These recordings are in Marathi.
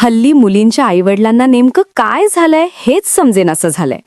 हल्ली मुलींच्या आईवडिलांना नेमकं काय झालंय हेच समजेनासं झालंय.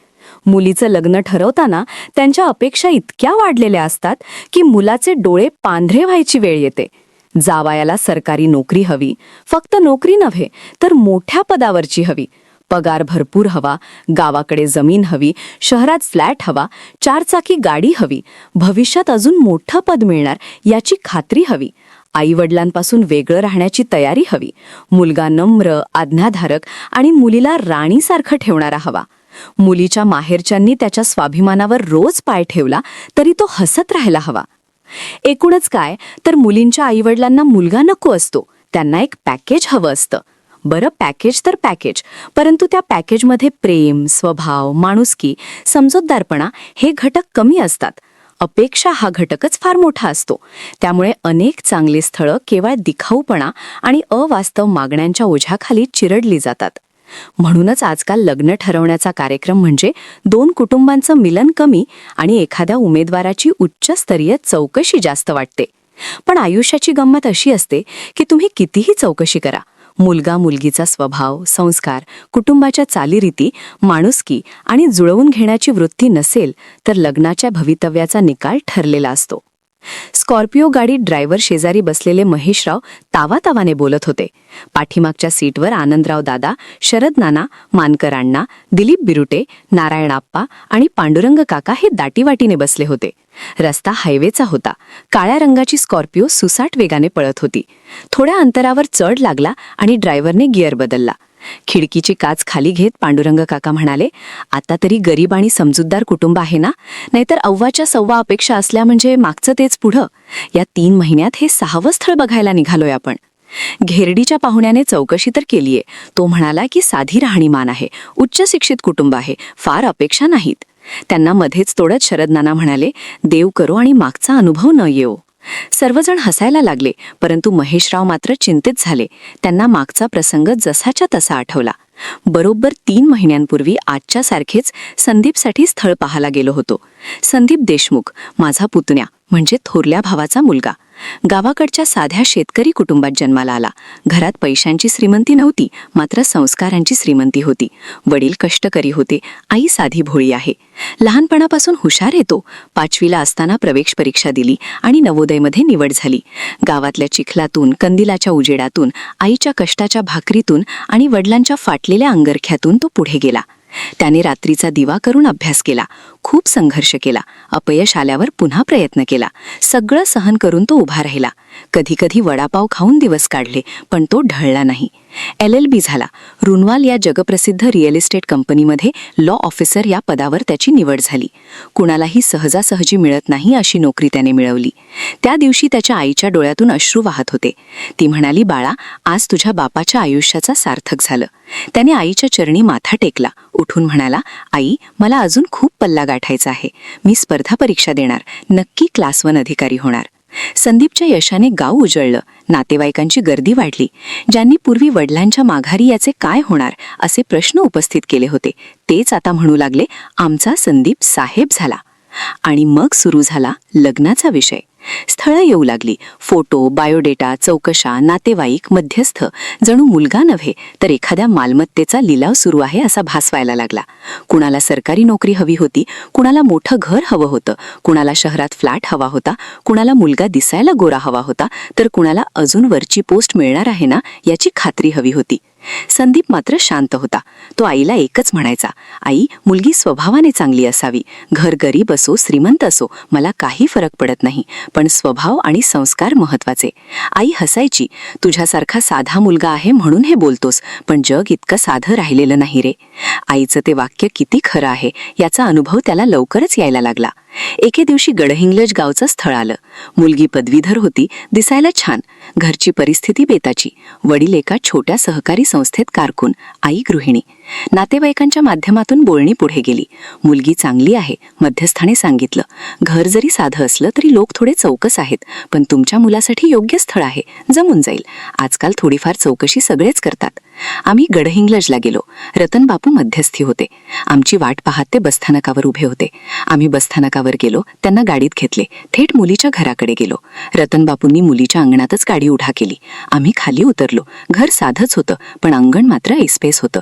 मुलीचं लग्न ठरवताना त्यांच्या अपेक्षा इतक्या वाढलेल्या असतात की मुलाचे डोळे पांढरे व्हायची वेळ येते. जावयाला सरकारी नोकरी हवी, फक्त नोकरी नव्हे तर मोठ्या पदावरची हवी, पगार भरपूर हवा, गावाकडे जमीन हवी, शहरात फ्लॅट हवा, चारचाकी गाडी हवी, भविष्यात अजून मोठं पद मिळणार याची खात्री हवी, आईवडिलांपासून वेगळं राहण्याची तयारी हवी, मुलगा नम्र, आज्ञाधारक आणि मुलीला राणीसारखं ठेवणारा हवा. मुलीच्या माहेरच्यांनी त्याच्या स्वाभिमानावर रोज पाय ठेवला तरी तो हसत राहायला हवा. एकूणच काय तर मुलींच्या आईवडिलांना मुलगा नको असतो, त्यांना एक पॅकेज हवं असतं. बरं, पॅकेज तर पॅकेज, परंतु त्या पॅकेजमध्ये प्रेम, स्वभाव, माणुसकी, समजूतदारपणा हे घटक कमी असतात. अपेक्षा हा घटकच फार मोठा असतो. त्यामुळे अनेक चांगली स्थळं केवळ दिखाऊपणा आणि अवास्तव मागण्यांच्या ओझ्याखाली चिरडली जातात. म्हणूनच आजकाल लग्न ठरवण्याचा कार्यक्रम म्हणजे दोन कुटुंबांचं मिलन कमी आणि एखाद्या उमेदवाराची उच्चस्तरीय चौकशी जास्त वाटते. पण आयुष्याची गंमत अशी असते की तुम्ही कितीही चौकशी करा, मुलगा मुलगीचा स्वभाव, संस्कार, कुटुंबाच्या चालीरीती, माणुसकी आणि जुळवून घेण्याची वृत्ती नसेल तर लग्नाच्या भवितव्याचा निकाल ठरलेला असतो. स्कॉर्पिओ गाडीत ड्रायव्हर शेजारी बसलेले महेशराव तावातावाने बोलत होते. पाठीमागच्या सीटवर आनंदराव दादा, शरद नाना, मानकर अण्णा, दिलीप बिरुटे, नारायण आप्पा आणि पांडुरंग काका हे दाटीवाटीने बसले होते. रस्ता हायवेचा होता. काळ्या रंगाची स्कॉर्पिओ सुसाट वेगाने पळत होती. थोड्या अंतरावर चढ लागला आणि ड्रायव्हरने गिअर बदलला. खिडकीची काच खाली घेत पांडुरंग काका म्हणाले, आता तरी गरीब आणि समजूतदार कुटुंब आहे ना, नाहीतर अव्वाच्या सव्वा अपेक्षा असल्या म्हणजे मागचं तेच पुढं. या 3 महिन्यात हे 6वं स्थळ बघायला निघालोय आपण. घेरडीच्या पाहुण्याने चौकशी तर केलीये. तो म्हणाला की साधी राहणीमान आहे, उच्च शिक्षित कुटुंब आहे, फार अपेक्षा नाहीत. त्यांना मध्येच तोडत शरद नाना म्हणाले, देव करो आणि मागचा अनुभव न येवो. सर्वजण हसायला लागले, परंतु महेशराव मात्र चिंतित झाले. त्यांना मागचा प्रसंग जसाच्या तसा आठवला. बरोबर 3 महिन्यांपूर्वी आजच्या सारखेच संदीपसाठी स्थळ पाहायला गेलो होतो. संदीप देशमुख, माझा पुतण्या म्हणजे थोरल्या भावाचा मुलगा. गावाकडच्या साध्या शेतकरी कुटुंबात जन्माला आला. घरात पैशांची श्रीमंती नव्हती, मात्र संस्कारांची श्रीमंती होती. वडील कष्टकरी होते, आई साधी भोळी आहे. लहानपणापासून हुशार येतो. 5वीला असताना प्रवेश परीक्षा दिली आणि नवोदयमध्ये निवड झाली. गावातल्या चिखलातून, कंदिलाच्या उजेडातून, आईच्या कष्टाच्या भाकरीतून आणि वडिलांच्या फाटलेल्या अंगरख्यातून तो पुढे गेला. त्याने रात्रीचा दिवा करून अभ्यास केला, खूप संघर्ष केला, अपयश आल्यावर पुन्हा प्रयत्न केला. सगळं सहन करून तो उभा राहिला. कधी कधी वडापाव खाऊन दिवस काढले, पण तो ढळला नाही. LLB झाला. रुनवाल या जगप्रसिद्ध रिअल इस्टेट कंपनीमध्ये लॉ ऑफिसर या पदावर त्याची निवड झाली. कुणालाही सहजासहजी मिळत नाही अशी नोकरी त्याने मिळवली. त्या दिवशी त्याच्या आईच्या डोळ्यातून अश्रू वाहत होते. ती म्हणाली, बाळा, आज तुझ्या बापाच्या आयुष्याचा सार्थक झालं. त्याने आईच्या चरणी माथा टेकला. उठून म्हणाला, आई, मला अजून खूप पल्ला गाठायचा आहे. मी स्पर्धा परीक्षा देणार, नक्की क्लास 1 अधिकारी होणार. संदीपच्या यशाने गाव उजळलं. नातेवाईकांची गर्दी वाढली. ज्यांनी पूर्वी वडिलांच्या माघारी याचे काय होणार असे प्रश्न उपस्थित केले होते, तेच आता म्हणू लागले, आमचा संदीप साहेब झाला. आणि मग सुरू झाला लग्नाचा विषय. स्थळं येऊ लागली. फोटो, बायोडेटा, चौकशा, नातेवाईक, मध्यस्थ. जणू मुलगा नव्हे तर एखाद्या मालमत्तेचा लिलाव सुरू आहे असा भास व्हायला लागला. कुणाला सरकारी नोकरी हवी होती, कुणाला मोठं घर हवं होतं, कुणाला शहरात फ्लॅट हवा होता, कुणाला मुलगा दिसायला गोरा हवा होता, तर कुणाला अजून वरची पोस्ट मिळणार आहे ना याची खात्री हवी होती. संदीप मात्र शांत होता. तो आईला एकच म्हणायचा, आई, मुलगी स्वभावाने चांगली असावी. घर गरीब असो, श्रीमंत असो, मला काही फरक पडत नाही, पण स्वभाव आणि संस्कार महत्वाचे. आई हसायची, तुझ्यासारखा साधा मुलगा आहे म्हणून हे बोलतोस, पण जग इतकं साधं राहिलेलं नाही रे. आईचं ते वाक्य किती खरं आहे याचा अनुभव त्याला लवकरच यायला लागला. एके दिवशी गडहिंग्लज गावचं स्थळ आलं. मुलगी पदवीधर होती, दिसायला छान. घरची परिस्थिती बेताची. वडील एका छोट्या सहकारी संस्थेत कारकून, आई गृहिणी. नातेवाईकांच्या माध्यमातून बोलणी पुढे गेली. मुलगी चांगली आहे, मध्यस्थाने सांगितलं. घर जरी साधं असलं तरी लोक थोडे चौकस आहेत, पण तुमच्या मुलासाठी योग्य स्थळ आहे, जमून जाईल. आजकाल थोडीफार चौकशी सगळेच करतात. आम्ही गडहिंग्लजला गेलो. रतन बापू मध्यस्थी होते. आमची वाट पाहत ते बसस्थानकावर उभे होते. आम्ही बसस्थानकावर गेलो, त्यांना गाडीत घेतले. थेट मुलीच्या घराकडे गेलो. रतन बापूंनी मुलीच्या अंगणातच गाडी उभा केली. आम्ही खाली उतरलो. घर साधंच होतं, पण अंगण मात्र ऐसपैस होतं.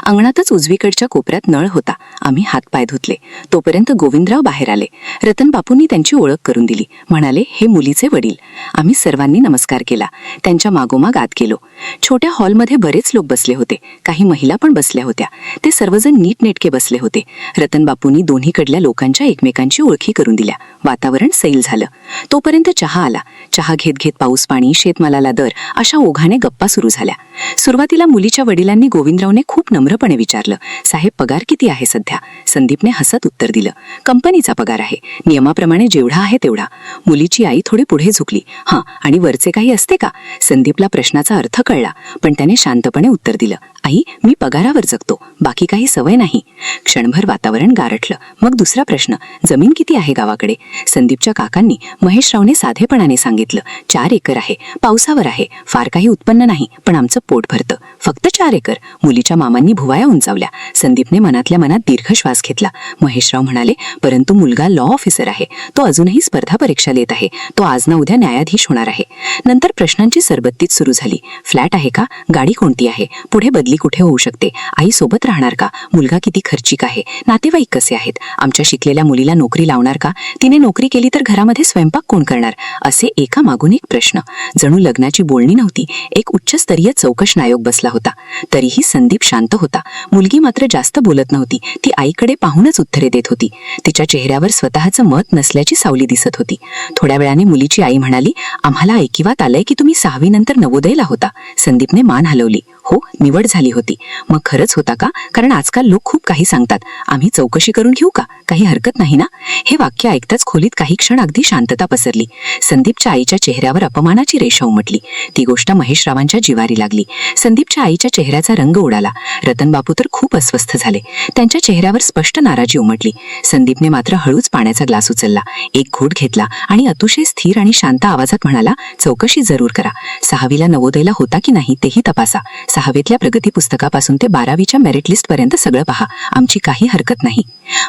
अंगणातच उजवीकडच्या कोपऱ्यात नळ होता. आम्ही हातपाय धुतले. तोपर्यंत गोविंदराव बाहेर आले. रतन बापूंनी त्यांची ओळख करून दिली. म्हणाले, हे मुलीचे वडील. आम्ही सर्वांनी नमस्कार केला. त्यांच्या मागोमाग आत गेलो. छोट्या हॉलमध्ये बरेच लोक बसले होते. काही महिला पण बसल्या होत्या. ते सर्वजण नीटनेटके बसले होते. रतन बापूंनी दोन्हीकडल्या लोकांच्या एकमेकांची ओळखी करून दिल्या. वातावरण सैल झालं. तोपर्यंत चहा आला. चहा घेत घेत पाऊस पाणी, शेतमालाला दर अशा ओघाने गप्पा सुरू झाल्या. सुरुवातीला मुलीच्या वडिलांनी गोविंदरावने खूप नम्रपणे विचारलं, साहेब पगार किती आहे सध्या? संदीपने हसत उत्तर दिलं, कंपनीचा पगार आहे, नियमाप्रमाणे जेवढा आहे तेवढा. मुलीची आई थोडी पुढे झुकली. हां, आणि वरचे काही असते का? संदीपला प्रश्नाचा अर्थ कळला, पण त्याने शांतपणे उत्तर दिलं, आई मी पगारावर जगतो, बाकी काही सवय नाही. क्षणभर वातावरण गारठलं. मग दुसरा प्रश्न, जमीन किती आहे गावाकडे? संदीपच्या काकांनी महेशरावने साधेपणाने सांगितलं, 4 एकर आहे, पावसावर आहे, फार काही उत्पन्न नाही, पण आमचं पोट भरतं. फक्त 4 एकर? मुलीच्या मामांनी भुवाया उंचावल्या. संदीपने मनातल्या मनात दीर्घ श्वास घेतला. महेशराव म्हणाले, परंतु मुलगा लॉ ऑफिसर आहे, तो अजूनही स्पर्धा परीक्षा देत आहे, तो आज ना उद्या न्यायाधीश होणार आहे. नंतर प्रश्नांची सरबत्तीच सुरू झाली. फ्लॅट आहे का? गाडी कोणती आहे? पुढे बदली कुठे होऊ शकते? आई सोबत राहणार का? मुलगा किती खर्चिक आहे? नातेवाईक कसे आहेत? आमच्या शिकलेल्या मुलीला नोकरी लावणार का? तिने नोकरी केली तर घरामध्ये स्वयंपाक कोण करणार? असे एका मागून एक प्रश्न. जणू लग्नाची बोलणी नव्हती, एक उच्चस्तरीय चौकश नायक बसला होता. तरीही संदीप शांत होता. मुलगी मात्र जास्त बोलत नव्हती. ती आईकडे पाहूनच उत्तरे देत होती. तिच्या चेहऱ्यावर स्वतःचं मत नसल्याची सावली दिसत होती. थोड्या वेळाने मुलीची आई म्हणाली, आम्हाला ऐकिवात आलंय की तुम्ही 6वी नंतर नवोदयला होता. संदीपने मान हलवली. हो, निवड झाली होती. मग खरंच होता का? कारण आजकाल लोक खूप काही सांगतात. आम्ही चौकशी करून घेऊ का? काही हरकत नाही ना? हे वाक्य ऐकताच खोलीत काही क्षण अगदी शांतता पसरली. संदीपच्या आईच्या चेहऱ्यावर अपमानाची रेषा उमटली. ती गोष्ट महेशरावांच्या जिवारी लागली. संदीपच्या आईच्या चेहऱ्याचा रंग उडाला. रतन बापू तर खूप अस्वस्थ झाले. त्यांच्या चेहऱ्यावर स्पष्ट नाराजी उमटली. संदीपने मात्र हळूच पाण्याचा ग्लास उचलला, एक घोट घेतला आणि अतिशय स्थिर आणि शांत आवाजात म्हणाला, चौकशी जरूर करा. 6वीला नवोदयला होता की नाही तेही तपासा. 6वीतल्या प्रगती पुस्तकापासून ते 12वीच्या मेरिट लिस्ट पर्यंत सगळं पहा. आमची काही हरकत नाही.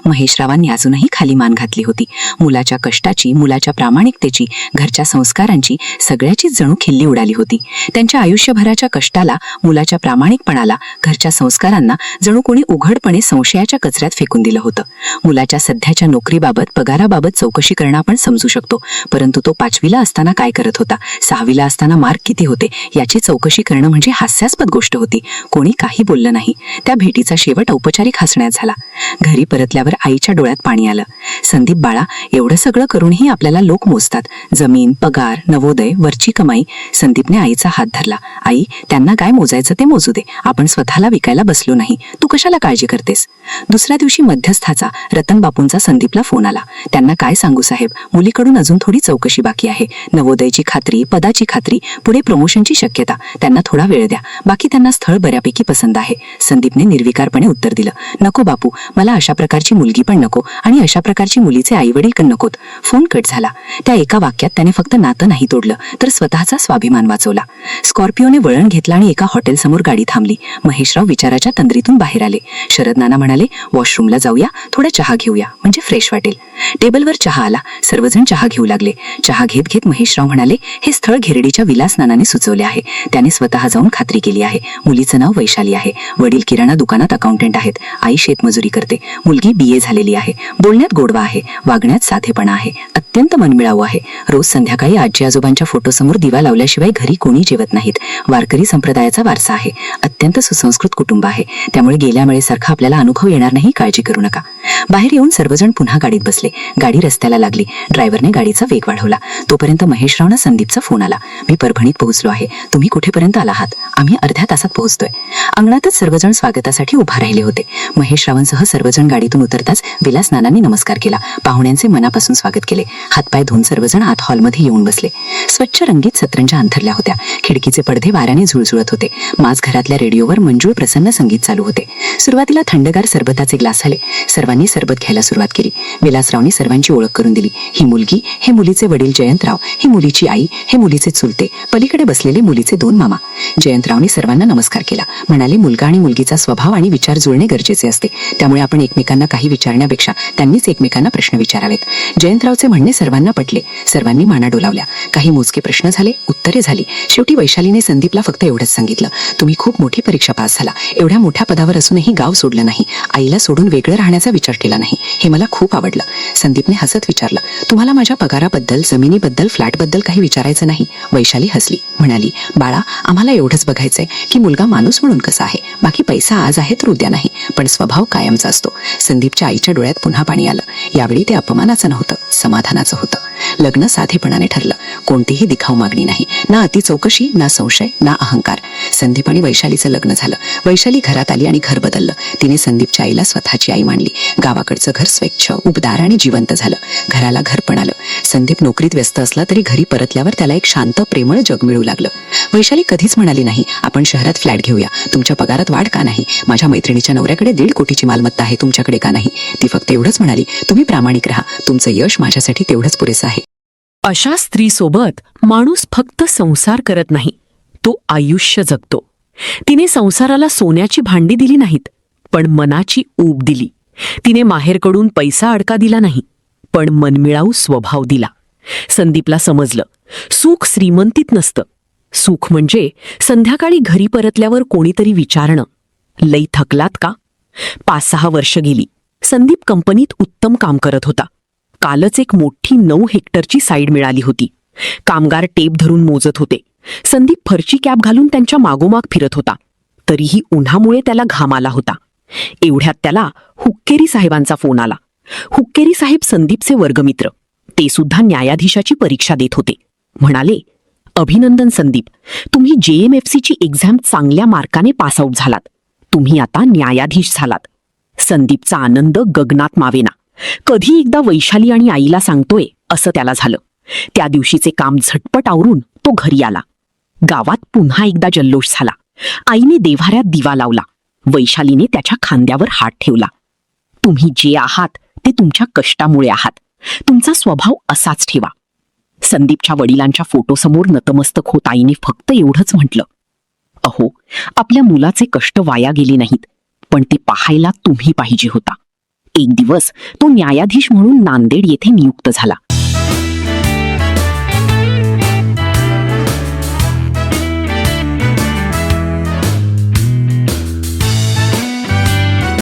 महेशरावांनी अजूनही खाली मान घातली होती. मुलाच्या कष्टाची, मुलाच्या प्रामाणिकतेची, घरच्या संस्कारांची, सगळ्याचीच जणू खिल्ली उडाली होती. त्यांच्या आयुष्यभराच्या कष्टाला, मुलाच्या प्रामाणिकपणाला, घरच्या संस्कारांना जणू कोणी उघडपणे संशयाच्या कचऱ्यात फेकून दिलं होतं. मुलाच्या सध्याच्या नोकरीबाबत, पगाराबाबत चौकशी करणं आपण समजू शकतो, परंतु तो 5वीला असताना काय करत होता, 6वीला असताना मार्क किती होते याची चौकशी करणं म्हणजे हास्यास्पद गोष्ट होती. कोणी काही बोललं नाही. त्या भेटीचा शेवट औपचारिक हसण्यात झाला. घरी परतल्यावर आईच्या डोळ्यात पाणी आलं. संदीप बाळा, एवढं सगळं करूनही आपल्याला लोक मोजतात, जमीन, पगार, नवोदय, वरची कमाई. संदीपने आईचा हात धरला. आई, त्यांना काय मोजायचं ते मोजू दे. आपण स्वतःला विकायला बसलो नाही. तू कशाला काळजी करतेस? दुसऱ्या दिवशी मध्यस्थाचा, रतन बापूंचा संदीपला फोन आला. त्यांना काय सांगू साहेब, मुलीकडून अजून थोडी चौकशी बाकी आहे. नवोदयची खात्री, पदाची खात्री, पुढे प्रमोशनची शक्यता. त्यांना थोडा वेळ द्या. बाकी त्यांना स्थळ बऱ्यापैकी पसंत आहे. संदीपने निर्विकारपणे उत्तर दिलं, नको बापू, मला अशा प्रकारची मुलगी पण नको आणि अशा प्रकारची मुलीचे आईवडील पण नकोत. फोन कट झाला. त्या एका वाक्यात त्याने फक्त नातं नाही तोडलं, तर स्वतःचा स्वाभिमान वाचवला. स्कॉर्पिओने वळण घेतला आणि एका हॉटेलसमोर गाडी थांबली. महेशराव विचाराच्या तंद्रीतून बाहेर आले. शरद नाना म्हणाले, वॉशरूमला जाऊया, थोडा चहा घेऊया, म्हणजे फ्रेश वाटेल. टेबलवर चहा आला. सर्वजण चहा घेऊ लागले. चहा घेत घेत महेशराव म्हणाले, हे स्थळ घेरडीच्या विलास नानाने सुचवले आहे. त्याने स्वतः जाऊन खात्री केली आहे. मुलीचं नाव वैशाली आहे. वडील किराणा दुकानात अकाउंटंट आहेत. आई शेतमजुरी करते. मुलगी BA झालेली आहे. बोलण्यात गोडवा आहे, वागण्यात साधेपणा आहे, अत्यंत मनमिळावू आहे. रोज संध्याकाळी आजी आजोबांच्या फोटोसमोर दिवा लावल्याशिवाय घरी कोणी जेवत नाहीत. वारकरी संप्रदायाचा वारसा आहे. अत्यंत सुसंस्कृत कुटुंब आहे. त्यामुळे गेल्या वेळेसारखा आपल्याला अनुभव येणार नाही, काळजी करू नका. बाहेर येऊन सर्वजण पुन्हा गाडीत बसले. गाडी रस्त्याला लागली. ड्रायव्हरने गाडीचा वेग वाढवला. तोपर्यंत महेशरावना संदीपचा फोन आला. मी परभणीत पोहोचलो आहे. तुम्ही कुठेपर्यंत आला आहात? आम्ही अर्ध्या तासात पोहोचतोय. अंगणातच सर्वजण स्वागतासाठी उभा राहिले होते. महेशरावांसह सर्वजण गाडीतून उतरताच विलास नानांनी नमस्कार केला. पाहुण्यांचे मनापासून स्वागत केले. हातपाय धुवून सर्वजण आत हॉलमध्ये येऊन बसले. स्वच्छ रंगीत सतरंजा अंथरल्या होत्या. खिडकीचे पडदे वाऱ्याने झुळझुळत होते. माझ घरातल्या रेडिओवर मंजूळ प्रसन्न संगीत चालू होते. सुरुवातीला थंडगार सरबताचे ग्लास आले. सर्वांनी सरबत घ्यायला सुरुवात केली. विलासरावनी सर्वांची ओळख करून दिली. ही मुलगी, हे मुलीचे वडील जयंतराव, ही मुलीची आई, हे मुलीचे चुलते, पलीकडे बसलेले मुलीचे 2 मामा. जयंतरावनी सर्वांना नमस्कार केला. केला. म्हणाले, मुलगा आणि मुलगीचा स्वभाव आणि विचार जुळणे गरजेचे असते. त्यामुळे आपण एकमेकांना काही विचारण्यापेक्षा त्यांनीच एकमेकांना प्रश्न विचारावेत. जयंतरावचे म्हणणे सर्वांना पटले. सर्वांनी माना डोलावल्या. काही मोजके प्रश्न झाले, उत्तरे झाली. शेवटी वैशालीने संदीपला फक्त एवढंच सांगितलं, तुम्ही खूप मोठी परीक्षा पास झाला. एवढ्या मोठ्या पदावर असूनही गाव सोडलं नाही, आईला सोडून वेगळं राहण्याचा विचार केला नाही. हे मला खूप आवडलं. संदीपने हसत विचारलं, तुम्हाला माझ्या पगाराबद्दल, जमिनीबद्दल, फ्लॅटबद्दल काही विचारायचं नाही? वैशाली हसली, म्हणाली, बाळा, आम्हाला एवढंच बघायचंय की मुलगा माणूस म्हणून कसा आहे. बाकी पैसा आज आहे तर उद्या नाही, पण स्वभाव कायमचा असतो. संदीपच्या आईच्या डोळ्यात पुन्हा पाणी आलं. यावेळी ते अपमानाचं नव्हतं, समाधानाचं होतं. लग्न साधेपणाने ठरलं. कोणतीही दिखाऊ मागणी नाही, ना अति चौकशी, ना संशय, ना अहंकार. संदीप आणि वैशालीचं लग्न झालं. वैशाली घरात आली आणि घर बदललं. तिने संदीपच्या आईला स्वतःची आई मानली. गावाकडचं घर स्वच्छ, उबदार आणि जिवंत झालं. घराला घर पण आलं. संदीप नोकरीत व्यस्त असला तरी घरी परतल्यावर त्याला एक शांत, प्रेमळ जग मिळू लागलं. वैशाली कधीच म्हणाली नाही, आपण शहरात फ्लॅट घेऊया, तुमच्या पगारात वाढ का नाही? माझ्या मैत्रिणीच्या नवऱ्याकडे 1.5 कोटीची मालमत्ता आहे, तुमच्याकडे का नाही? ती फक्त एवढंच म्हणाली, तुम्ही प्रामाणिक राहा, तुमचं यश माझ्यासाठी तेवढंच पुरेसं आहे. अशा स्त्रीसोबत माणूस फक्त संसार करत नाही, तो आयुष्य जगतो. तिने संसाराला सोन्याची भांडी दिली नाहीत, पण मनाची ऊब दिली. तिने माहेरकडून पैसा अडका दिला नाही, पण मनमिळाऊ स्वभाव दिला. संदीपला समजलं, सुख श्रीमंतीत नसतं. सुख म्हणजे संध्याकाळी घरी परतल्यावर कोणीतरी विचारणं, लई थकलात का? 5-6 वर्ष गेली. संदीप कंपनीत उत्तम काम करत होता. कालच एक मोठी 9 हेक्टरची साईड मिळाली होती. कामगार टेप धरून मोजत होते. संदीप फरची कॅप घालून त्यांच्या मागोमाग फिरत होता. तरीही उन्हामुळे त्याला घाम आला होता. एवढ्यात त्याला हुक्केरी साहेबांचा फोन आला. हुक्केरी साहेब संदीपचे वर्गमित्र. ते सुद्धा न्यायाधीशाची परीक्षा देत होते. म्हणाले, अभिनंदन संदीप, तुम्ही JMFCची एक्झाम चांगल्या मार्काने पासआउट झालात. तुम्ही आता न्यायाधीश झालात. संदीपचा आनंद गगनात मावेना. कधी एकदा वैशाली आणि आईला सांगतोय असं त्याला झालं. त्या दिवशीचे काम झटपट आवरून तो घरी आला. गावात पुन्हा एकदा जल्लोष झाला. आईने देव्हाऱ्यात दिवा लावला. वैशालीने त्याच्या खांद्यावर हात ठेवला. तुम्ही जे आहात ते तुमच्या कष्टामुळे आहात. तुमचा स्वभाव असाच ठेवा. संदीपच्या वडिलांच्या फोटोसमोर नतमस्तक होत आईने फक्त एवढंच म्हटलं, अहो, आपल्या मुलाचे कष्ट वाया गेले नाहीत, पण ते पाहायला तुम्ही पाहिजे होता. एक दिवस तो न्यायाधीश म्हणून नांदेड येथे नियुक्त झाला.